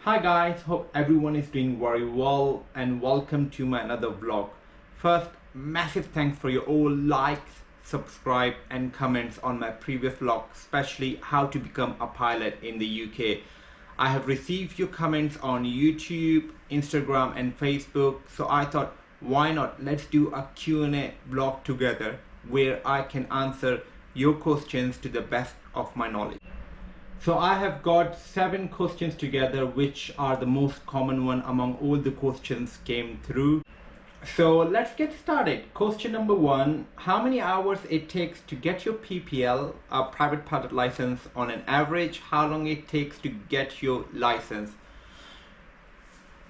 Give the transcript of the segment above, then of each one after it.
Hi guys, hope everyone is doing very well and welcome to my another vlog. First, massive thanks for your all likes, subscribe and comments on my previous vlog, especially how to become a pilot in the UK. I have received your comments on YouTube, Instagram and Facebook, so I thought why not let's do a Q&A vlog together where I can answer your questions to the best of my knowledge. So I have got 7 questions together which are the most common one among all the questions came through. So let's get started. Question number 1, how many hours it takes to get your PPL, a private pilot license, on an average? How long it takes to get your license?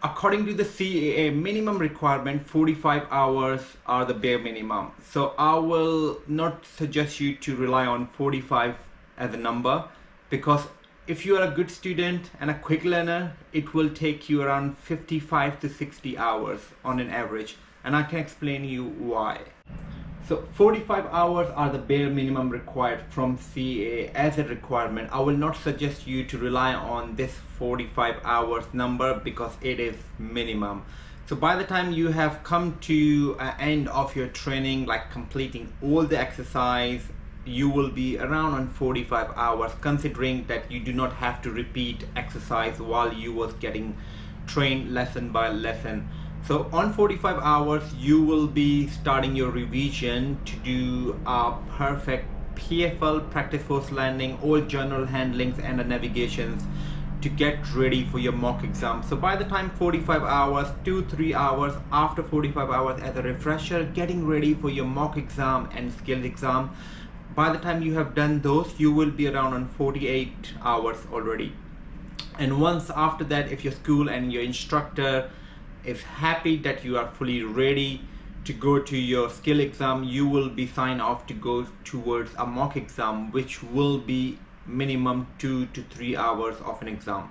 According to the CAA minimum requirement, 45 hours are the bare minimum. So I will not suggest you to rely on 45 as a number, because if you are a good student and a quick learner, it will take you around 55 to 60 hours on an average, and I can explain you why. So 45 hours are the bare minimum required from CAA as a requirement. I will not suggest you to rely on this 45 hours number because it is minimum. So by the time you have come to an end of your training, like completing all the exercise, you will be around on 45 hours, considering that you do not have to repeat exercise while you was getting trained lesson by lesson. So on 45 hours you will be starting your revision to do a perfect PFL, practice force landing, all general handlings and the navigations to get ready for your mock exam. So by the time 45 hours, 2-3 hours after 45 hours as a refresher, getting ready for your mock exam and skills exam. By the time you have done those, you will be around on 48 hours already. And once after that, if your school and your instructor is happy that you are fully ready to go to your skill exam, you will be signed off to go towards a mock exam, which will be minimum 2 to 3 hours of an exam.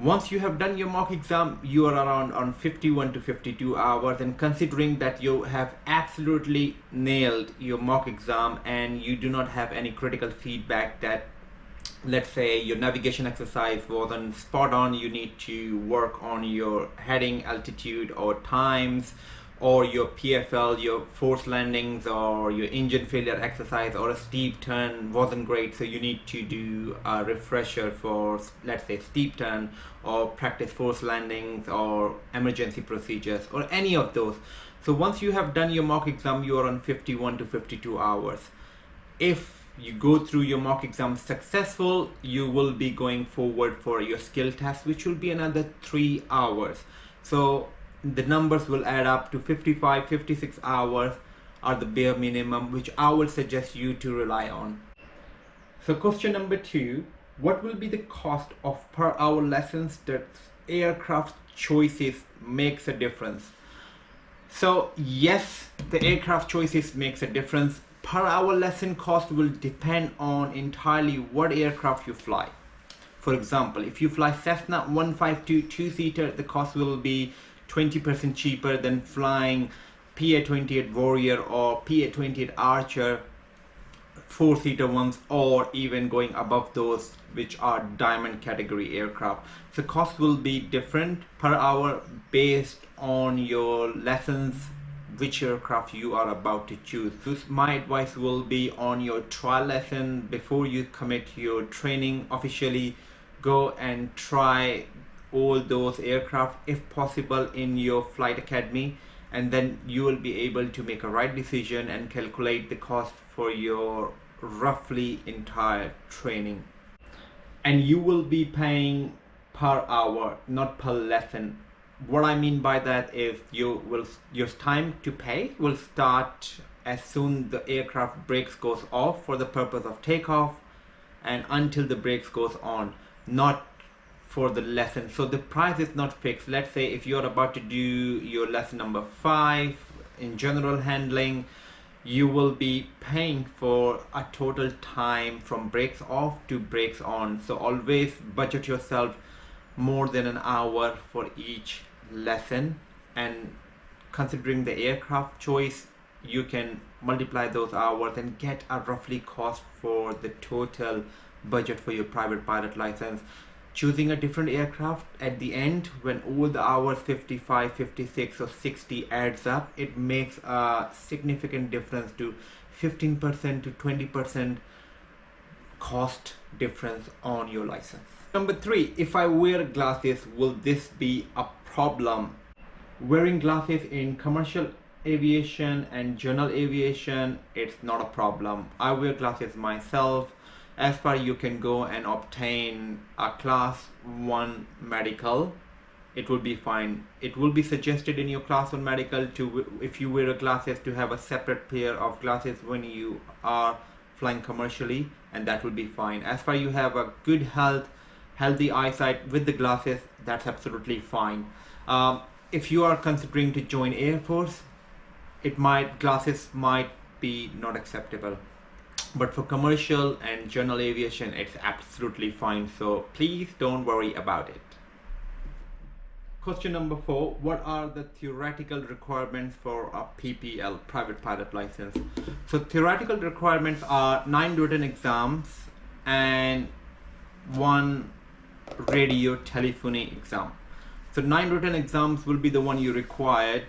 Once you have done your mock exam, you are around on 51 to 52 hours, and considering that you have absolutely nailed your mock exam and you do not have any critical feedback that, let's say, your navigation exercise wasn't spot on, you need to work on your heading, altitude or times, or your PFL, your force landings, or your engine failure exercise, or a steep turn wasn't great, so you need to do a refresher for, let's say, steep turn or practice force landings or emergency procedures or any of those. So once you have done your mock exam, you are on 51 to 52 hours. If you go through your mock exam successful, you will be going forward for your skill test, which will be another 3 hours. So the numbers will add up to 55-56 hours are the bare minimum, which I will suggest you to rely on. So question number 2, what will be the cost of per hour lessons that aircraft choices makes a difference? So yes, the aircraft choices makes a difference. Per hour lesson cost will depend on entirely what aircraft you fly. For example, if you fly Cessna 152 two-seater, the cost will be 20% cheaper than flying PA-28 Warrior or PA-28 Archer 4-seater ones, or even going above those, which are diamond category aircraft. So cost will be different per hour based on your lessons, which aircraft you are about to choose. My advice will be on your trial lesson before you commit your training officially. Go and try all those aircraft if possible in your flight academy, and then you will be able to make a right decision and calculate the cost for your roughly entire training. And you will be paying per hour, not per lesson. What I mean by that is your time to pay will start as soon the aircraft brakes goes off for the purpose of takeoff and until the brakes goes on, not for the lesson. So the price is not fixed. Let's say if you're about to do your lesson number 5 in general handling, you will be paying for a total time from brakes off to brakes on. So always budget yourself more than an hour for each lesson, and considering the aircraft choice, you can multiply those hours and get a roughly cost for the total budget for your private pilot license. choosing a different aircraft at the end, when all the hours 55, 56 or 60 adds up, it makes a significant difference to 15% to 20% cost difference on your license. Number 3, if I wear glasses, will this be a problem? Wearing glasses in commercial aviation and general aviation, it's not a problem. I wear glasses myself. As far you can go and obtain a class 1 medical, it will be fine. It will be suggested in your class 1 medical to, if you wear glasses, to have a separate pair of glasses when you are flying commercially, and that will be fine. As far you have a good healthy eyesight with the glasses, that's absolutely fine. If you are considering to join Air Force, glasses might be not acceptable, but for commercial and general aviation, it's absolutely fine. So please don't worry about it. Question number 4, what are the theoretical requirements for a PPL, private pilot license? So theoretical requirements are 9 written exams and 1 radio telephony exam. So 9 written exams will be the one you required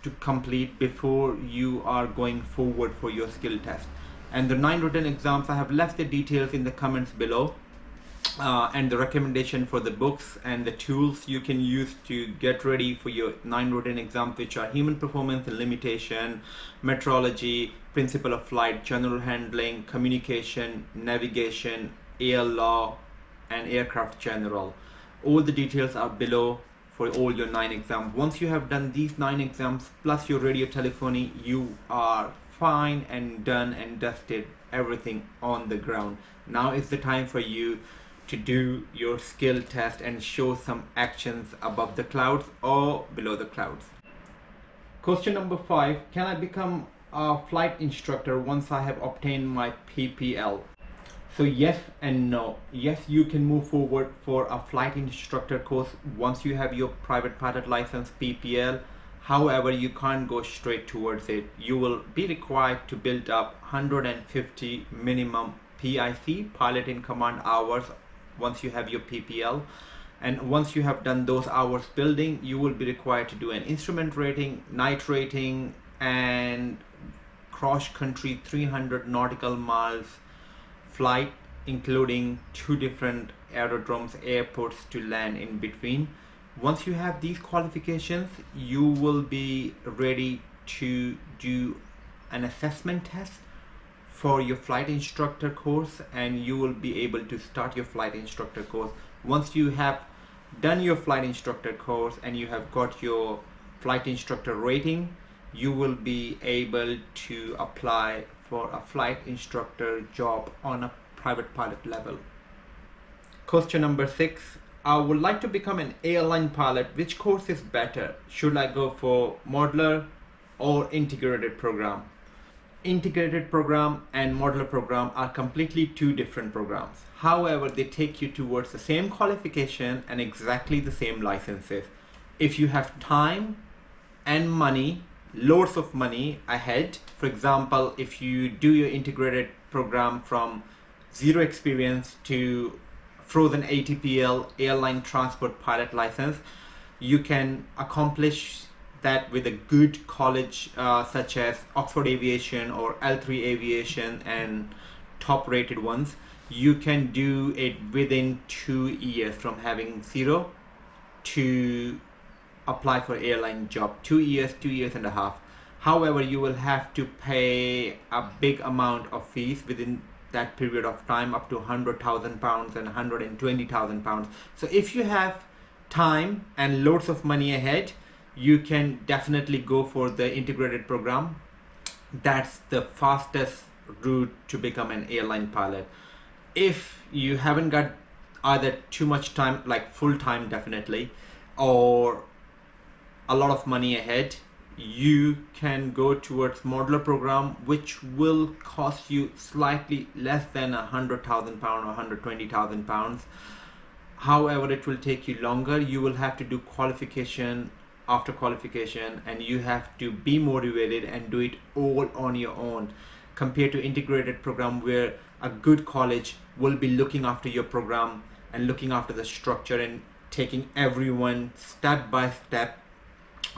to complete before you are going forward for your skill test. And the 9 written exams, I have left the details in the comments below, and the recommendation for the books and the tools you can use to get ready for your 9 written exams, which are human performance and limitation, meteorology, principle of flight, general handling, communication, navigation, air law, and aircraft general. All the details are below for all your 9 exams. Once you have done these 9 exams plus your radio telephony, you are fine and done and dusted, everything on the ground. Now is the time for you to do your skill test and show some actions above the clouds or below the clouds. Question number 5, can I become a flight instructor once I have obtained my PPL? So yes and no. Yes, you can move forward for a flight instructor course once you have your private pilot license, PPL. However, you can't go straight towards it. You will be required to build up 150 minimum PIC, pilot in command hours, once you have your PPL. And once you have done those hours building, you will be required to do an instrument rating, night rating, and cross country 300 nautical miles flight, including 2 different aerodromes, airports to land in between. Once you have these qualifications, you will be ready to do an assessment test for your flight instructor course, and you will be able to start your flight instructor course. Once you have done your flight instructor course and you have got your flight instructor rating, you will be able to apply for a flight instructor job on a private pilot level. Question number 6, I would like to become an airline pilot. Which course is better? Should I go for modular or integrated program? Integrated program and modular program are completely 2 different programs. However, they take you towards the same qualification and exactly the same licenses. If you have time and money, loads of money ahead, for example, if you do your integrated program from 0 experience to frozen ATPL, airline transport pilot license, you can accomplish that with a good college such as Oxford Aviation or L3 Aviation and top rated ones. You can do it within 2 years from having 0 to apply for airline job. 2 years, 2.5 years. However, you will have to pay a big amount of fees within that period of time, up to £100,000 and £120,000. So if you have time and loads of money ahead, you can definitely go for the integrated program. That's the fastest route to become an airline pilot. If you haven't got either too much time, like full time definitely, or a lot of money ahead, you can go towards modular program, which will cost you slightly less than £100,000 or £120,000. However, it will take you longer. You will have to do qualification after qualification, and you have to be motivated and do it all on your own, compared to integrated program where a good college will be looking after your program and looking after the structure and taking everyone step by step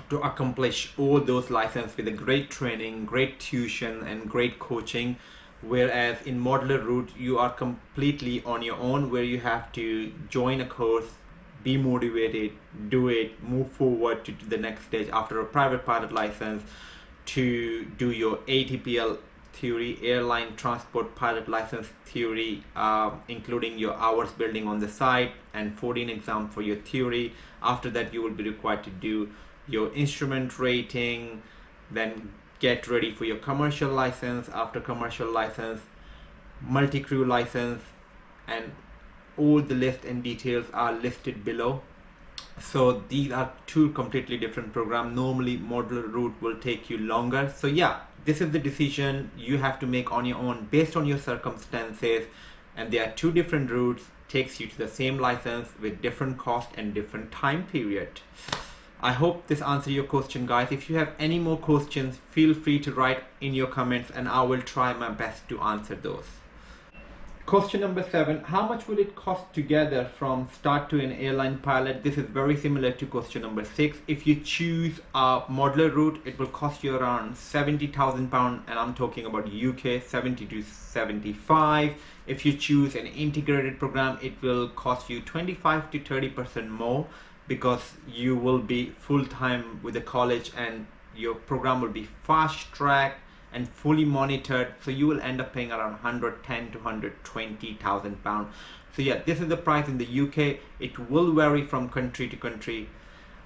to accomplish all those licenses with a great training, great tuition and great coaching. Whereas in modular route you are completely on your own, where you have to join a course, be motivated, do it, move forward to the next stage after a private pilot license, to do your ATPL theory, airline transport pilot license theory, including your hours building on the site, and 14 exam for your theory. After that you will be required to do your instrument rating, then get ready for your commercial license. After commercial license, multi-crew license, and all the list and details are listed below. So these are two completely different programs. Normally modular route will take you longer. So yeah, this is the decision you have to make on your own based on your circumstances, and there are two different routes, takes you to the same license with different cost and different time period. I hope this answers your question, guys. If you have any more questions, feel free to write in your comments and I will try my best to answer those. Question number 7, how much will it cost together from start to an airline pilot? This is very similar to question number 6. If you choose a modular route, it will cost you around £70,000, and I'm talking about UK, 70 to 75. If you choose an integrated program, it will cost you 25 to 30% more, because you will be full-time with the college and your program will be fast track and fully monitored, so you will end up paying around 110 to 120,000 pounds. So yeah, this is the price in the UK. It will vary from country to country.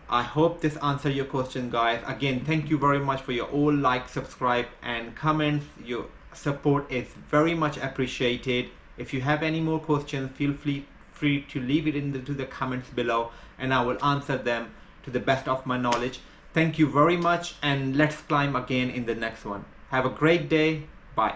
I hope this answered your question, guys. Again, thank you very much for your all like, subscribe and comments. Your support is very much appreciated. If you have any more questions, feel free to leave it into the comments below and I will answer them to the best of my knowledge. Thank you very much, and let's climb again in the next one. Have a great day.